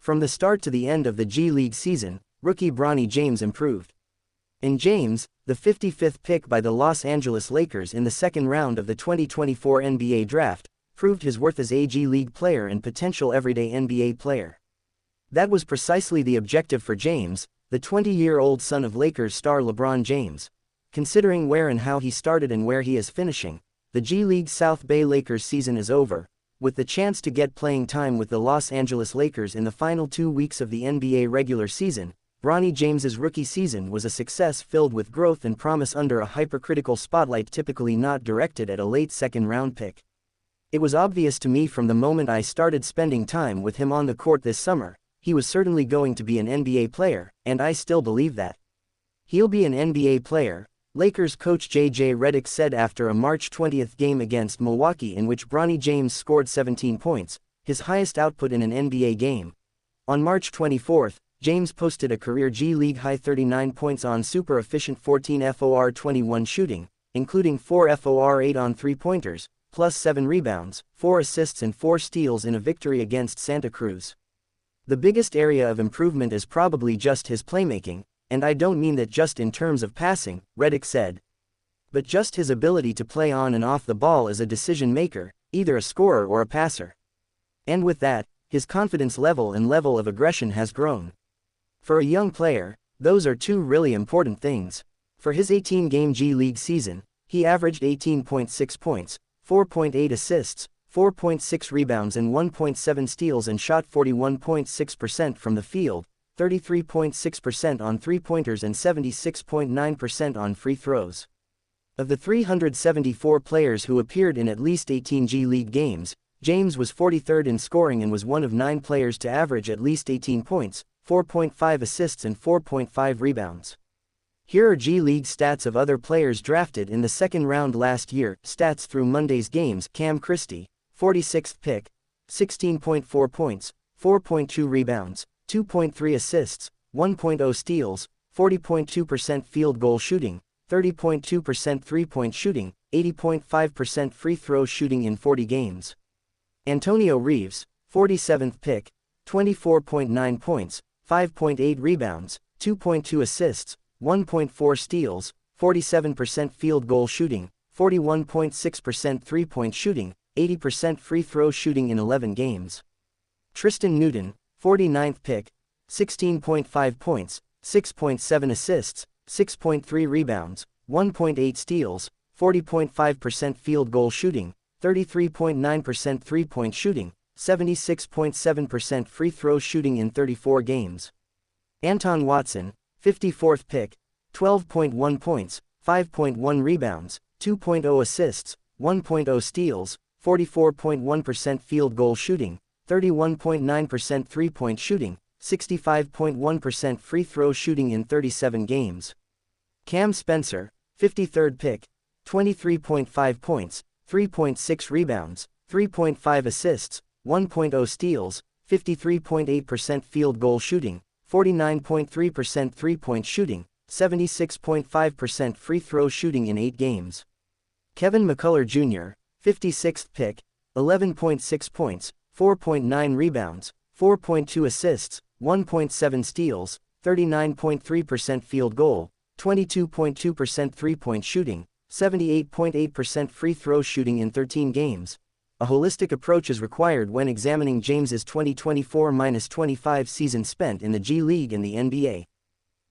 From the start to the end of the G League season, rookie Bronny James improved. In James, the 55th pick by the Los Angeles Lakers in the second round of the 2024 NBA Draft, proved his worth as a G League player and potential everyday NBA player. That was precisely the objective for James, the 20-year-old son of Lakers star LeBron James. Considering where and how he started and where he is finishing, the G League South Bay Lakers season is over, with the chance to get playing time with the Los Angeles Lakers in the final 2 weeks of the NBA regular season. Bronny James's rookie season was a success filled with growth and promise under a hypercritical spotlight typically not directed at a late second-round pick. It was obvious to me from the moment I started spending time with him on the court this summer, he was certainly going to be an NBA player, and I still believe that. He'll be an NBA player, Lakers coach J.J. Redick said after a March 20th game against Milwaukee in which Bronny James scored 17 points, his highest output in an NBA game. On March 24th, James posted a career G League high 39 points on super efficient 14 FOR 21 shooting, including 4 FOR 8 on three-pointers, plus 7 rebounds, 4 assists and 4 steals in a victory against Santa Cruz. The biggest area of improvement is probably just his playmaking, and I don't mean that just in terms of passing, Redick said. But just his ability to play on and off the ball as a decision maker, either a scorer or a passer. And with that, his confidence level and level of aggression has grown. For a young player, those are two really important things. For his 18-game G League season, he averaged 18.6 points, 4.8 assists, 4.6 rebounds and 1.7 steals and shot 41.6% from the field, 33.6% on three-pointers and 76.9% on free throws. Of the 374 players who appeared in at least 18 G League games, James was 43rd in scoring and was one of 9 players to average at least 18 points, 4.5 assists and 4.5 rebounds. Here are G League stats of other players drafted in the second round last year. Stats through Monday's games: Cam Christie, 46th pick, 16.4 points, 4.2 rebounds, 2.3 assists, 1.0 steals, 40.2% field goal shooting, 30.2% three-point shooting, 80.5% free throw shooting in 40 games. Antonio Reeves, 47th pick, 24.9 points, 5.8 rebounds, 2.2 assists, 1.4 steals, 47% field goal shooting, 41.6% three-point shooting, 80% free throw shooting in 11 games. Tristan Newton, 49th pick, 16.5 points, 6.7 assists, 6.3 rebounds, 1.8 steals, 40.5% field goal shooting, 33.9% three-point shooting, 76.7% free throw shooting in 34 games. Anton Watson, 54th pick, 12.1 points, 5.1 rebounds, 2.0 assists, 1.0 steals, 44.1% field goal shooting, 31.9% three-point shooting, 65.1% free throw shooting in 37 games. Cam Spencer, 53rd pick, 23.5 points, 3.6 rebounds, 3.5 assists, 1.0 steals, 53.8% field goal shooting, 49.3% three-point shooting, 76.5% free throw shooting in 8 games. Kevin McCullough Jr., 56th pick, 11.6 points, 4.9 rebounds, 4.2 assists, 1.7 steals, 39.3% field goal, 22.2% three-point shooting, 78.8% free throw shooting in 13 games. A holistic approach is required when examining James's 2024-25 season spent in the G League and the NBA.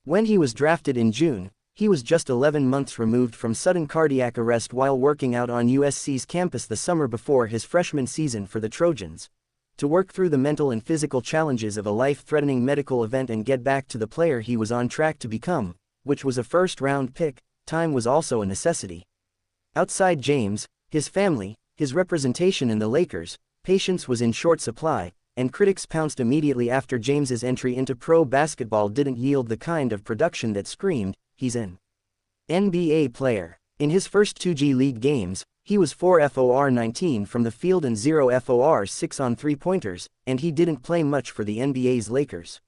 When he was drafted in June, he was just 11 months removed from sudden cardiac arrest while working out on USC's campus the summer before his freshman season for the Trojans. To work through the mental and physical challenges of a life-threatening medical event and get back to the player he was on track to become, which was a first-round pick, time was also a necessity. Outside James, his family, his representation in the Lakers, patience was in short supply, and critics pounced immediately after James's entry into pro basketball didn't yield the kind of production that screamed, he's an NBA player. In his first 2 G League games, he was 4 FOR 19 from the field and 0 FOR 6 on three-pointers, and he didn't play much for the NBA's Lakers.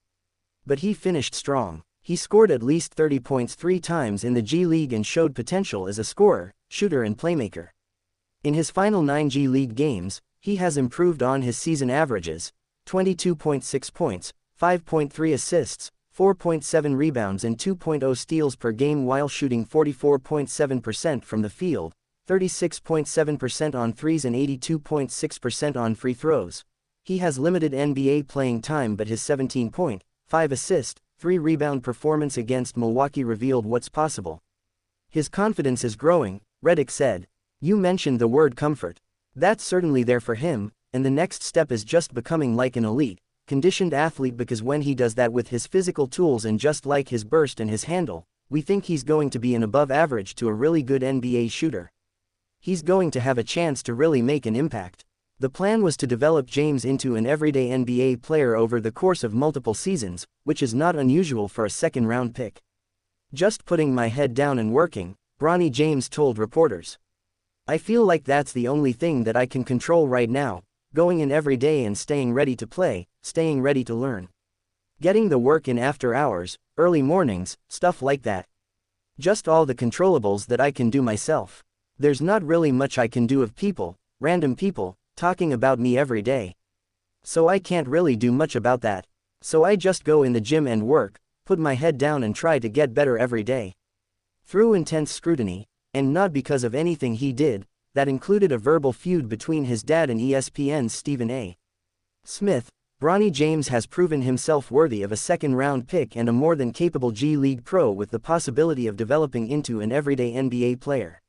But he finished strong. He scored at least 30 points 3 times in the G League and showed potential as a scorer, shooter and playmaker. In his final 9 G League games, he has improved on his season averages, 22.6 points, 5.3 assists, 4.7 rebounds and 2.0 steals per game while shooting 44.7% from the field, 36.7% on threes and 82.6% on free throws. He has limited NBA playing time, but his 17-point, 5-assist, 3-rebound performance against Milwaukee revealed what's possible. His confidence is growing, Redick said. You mentioned the word comfort. That's certainly there for him, and the next step is just becoming like an elite, conditioned athlete, because when he does that with his physical tools and just like his burst and his handle, we think he's going to be an above average to a really good NBA shooter. He's going to have a chance to really make an impact. The plan was to develop James into an everyday NBA player over the course of multiple seasons, which is not unusual for a second-round pick. Just putting my head down and working, Bronny James told reporters. I feel like that's the only thing that I can control right now, going in every day and staying ready to play, staying ready to learn. Getting the work in after hours, early mornings, stuff like that. Just all the controllables that I can do myself. There's not really much I can do of people, random people, talking about me every day. So I can't really do much about that. So I just go in the gym and work, put my head down and try to get better every day. Through intense scrutiny, and not because of anything he did, that included a verbal feud between his dad and ESPN's Stephen A. Smith, Bronny James has proven himself worthy of a second-round pick and a more than capable G League pro with the possibility of developing into an everyday NBA player.